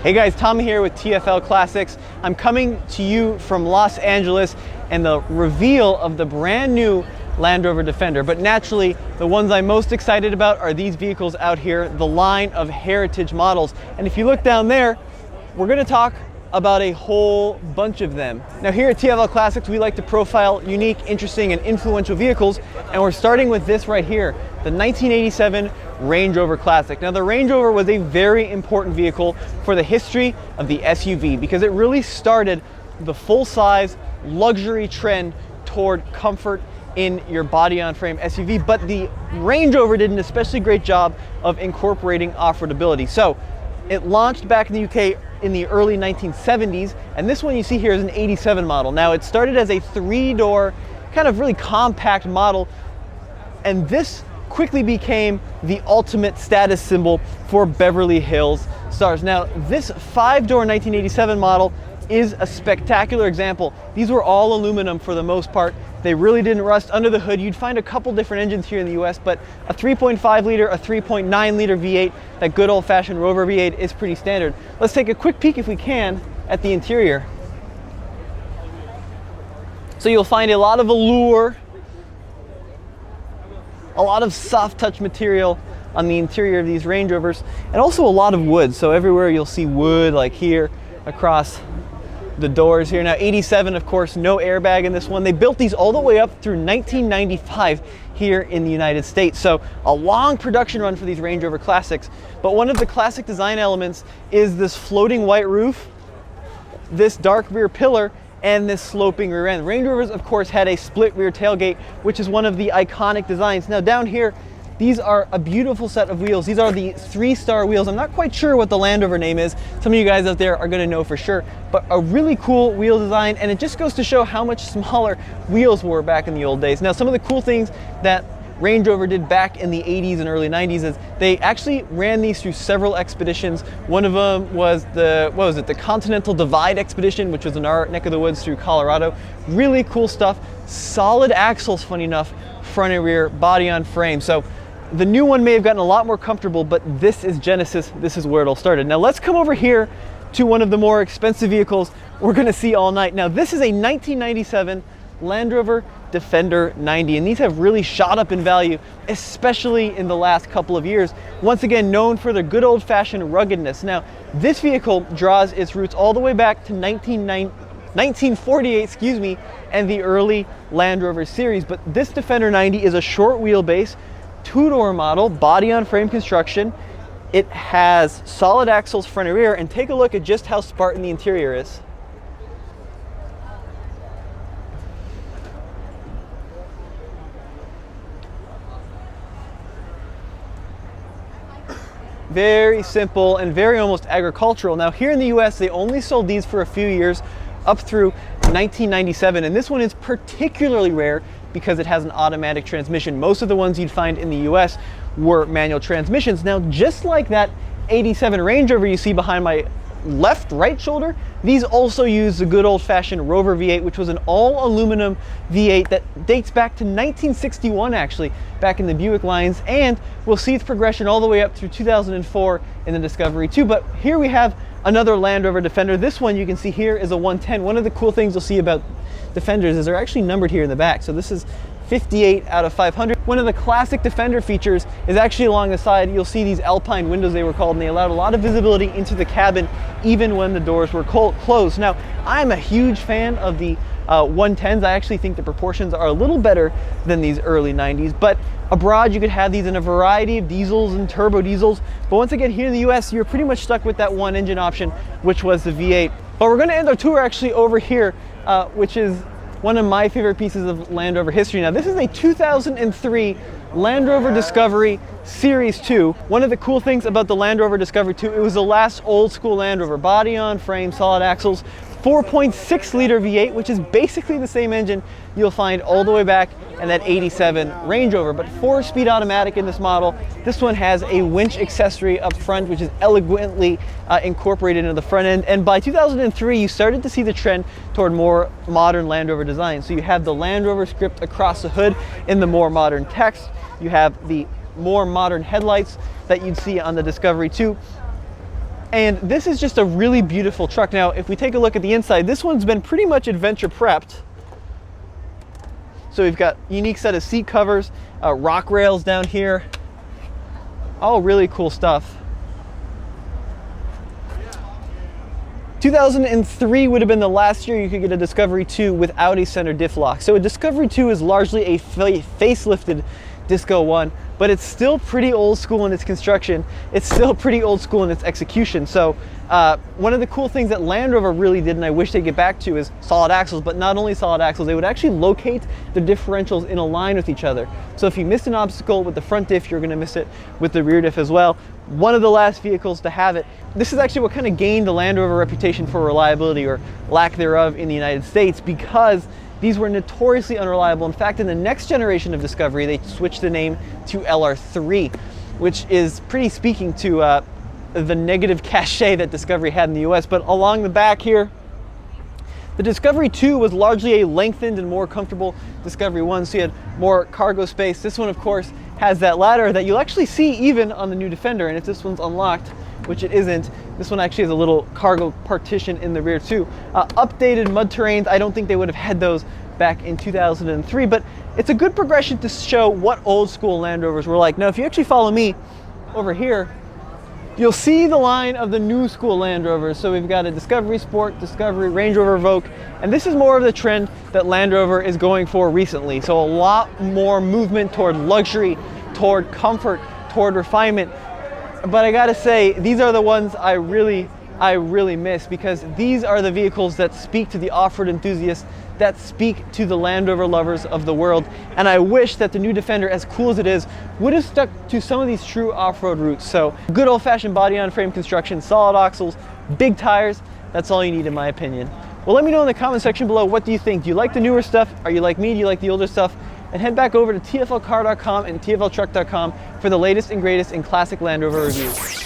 Hey guys, Tom here with TFL Classics. I'm coming to you from Los Angeles and the reveal of the brand new Land Rover Defender. But naturally, the ones I'm most excited about are these vehicles out here, the line of heritage models. And if you look down there, we're gonna talk about a whole bunch of them. Now here at TFL Classics, we like to profile unique, interesting, and influential vehicles, and we're starting with this right here, the 1987 Range Rover Classic. Now the Range Rover was a very important vehicle for the history of the SUV because it really started the full-size luxury trend toward comfort in your body-on-frame SUV, but the Range Rover did an especially great job of incorporating off-roadability. So it launched back in the UK in the early 1970s, and this one you see here is an 87 model. Now it started as a three-door, kind of really compact model, and this quickly became the ultimate status symbol for Beverly Hills stars. Now this five-door 1987 model is a spectacular example. These were all aluminum for the most part. They really didn't rust under the hood. You'd find a couple different engines here in the US, but a 3.5 liter, a 3.9 liter V8, that good old-fashioned Rover V8 is pretty standard. Let's take a quick peek, if we can, at the interior. So you'll find a lot of allure, a lot of soft touch material on the interior of these Range Rovers, and also a lot of wood. So everywhere you'll see wood, like here across the doors here. Now 87, of course, no airbag in this one. They built these all the way up through 1995 here in the United States. So a long production run for these Range Rover Classics. But one of the classic design elements is this floating white roof, this dark rear pillar, and this sloping rear end. Range Rovers, of course, had a split rear tailgate, which is one of the iconic designs. Now down here, these are a beautiful set of wheels. These are the 3-star wheels. I'm not quite sure what the Land Rover name is. Some of you guys out there are gonna know for sure, but a really cool wheel design, and it just goes to show how much smaller wheels were back in the old days. Now, some of the cool things that Range Rover did back in the 80s and early 90s is they actually ran these through several expeditions. One of them was the Continental Divide expedition, which was in our neck of the woods through Colorado. Really cool stuff. Solid axles, funny enough, front and rear, body on frame. So the new one may have gotten a lot more comfortable, but this is Genesis. This is where it all started. Now let's come over here to one of the more expensive vehicles we're gonna see all night. Now this is a 1997 Land Rover Defender 90, and these have really shot up in value, especially in the last couple of years. Once again, known for their good old-fashioned ruggedness. Now this vehicle draws its roots all the way back to 1948, excuse me, and the early Land Rover series. But this Defender 90 is a short wheelbase, two-door model, body on frame construction. It has solid axles front and rear, and take a look at just how Spartan the interior is. Very simple and very almost agricultural. Now here in the US, they only sold these for a few years, up through 1997, and this one is particularly rare because it has an automatic transmission. Most of the ones you'd find in the US were manual transmissions. Now, just like that 87 Range Rover you see behind my right shoulder, these also use the good old-fashioned Rover V8, which was an all-aluminum V8 that dates back to 1961, actually, back in the Buick lines, and we'll see its progression all the way up through 2004 in the Discovery 2. But here we have another Land Rover Defender. This one you can see here is a 110. One of the cool things you'll see about Defenders is they're actually numbered here in the back. So this is 58 out of 500. One of the classic Defender features is actually along the side. You'll see these Alpine windows, they were called, and they allowed a lot of visibility into the cabin even when the doors were closed. Now, I'm a huge fan of the 110s. I actually think the proportions are a little better than these early 90s, but abroad you could have these in a variety of diesels and turbo diesels. But once again, here in the US, you're pretty much stuck with that one engine option, which was the V8. But we're gonna end our tour actually over here, which is one of my favorite pieces of Land Rover history. Now this is a 2003 Land Rover Discovery Series 2. One of the cool things about the Land Rover Discovery 2, it was the last old school Land Rover, body on frame, solid axles, 4.6 liter V8, which is basically the same engine you'll find all the way back in that 87 Range Rover, but 4-speed automatic in this model. This one has a winch accessory up front, which is elegantly incorporated into the front end. And by 2003, you started to see the trend toward more modern Land Rover design. So you have the Land Rover script across the hood in the more modern text. You have the more modern headlights that you'd see on the Discovery 2. And this is just a really beautiful truck. Now, if we take a look at the inside, this one's been pretty much adventure prepped. So we've got a unique set of seat covers, rock rails down here. All really cool stuff. 2003 would have been the last year you could get a Discovery 2 without a center diff lock. So a Discovery 2 is largely a facelifted Disco 1, but it's still pretty old school in its construction. It's still pretty old school in its execution. So one of the cool things that Land Rover really did, and I wish they'd get back to, is solid axles. But not only solid axles, they would actually locate the differentials in a line with each other. So if you missed an obstacle with the front diff, you're going to miss it with the rear diff as well. One of the last vehicles to have it. This is actually what kind of gained the Land Rover reputation for reliability, or lack thereof, in the United States, because these were notoriously unreliable. In fact, in the next generation of Discovery, they switched the name to LR3, which is pretty speaking to the negative cachet that Discovery had in the US. But along the back here, the Discovery 2 was largely a lengthened and more comfortable Discovery 1, so you had more cargo space. This one, of course, has that ladder that you'll actually see even on the new Defender, and if this one's unlocked, which it isn't, this one actually has a little cargo partition in the rear too. Updated mud terrains, I don't think they would have had those back in 2003, but it's a good progression to show what old school Land Rovers were like. Now, if you actually follow me over here, you'll see the line of the new school Land Rovers. So we've got a Discovery Sport, Discovery, Range Rover Evoque, and this is more of the trend that Land Rover is going for recently. So a lot more movement toward luxury, toward comfort, toward refinement. But I gotta say, these are the ones I really miss, because these are the vehicles that speak to the off-road enthusiasts, that speak to the Land Rover lovers of the world. And I wish that the new Defender, as cool as it is, would have stuck to some of these true off-road routes. So good old-fashioned body-on-frame construction, solid axles, big tires, that's all you need in my opinion. Well, let me know in the comment section below, what do you think? Do you like the newer stuff? Are you like me? Do you like the older stuff? And head back over to tflcar.com and tfltruck.com for the latest and greatest in classic Land Rover reviews.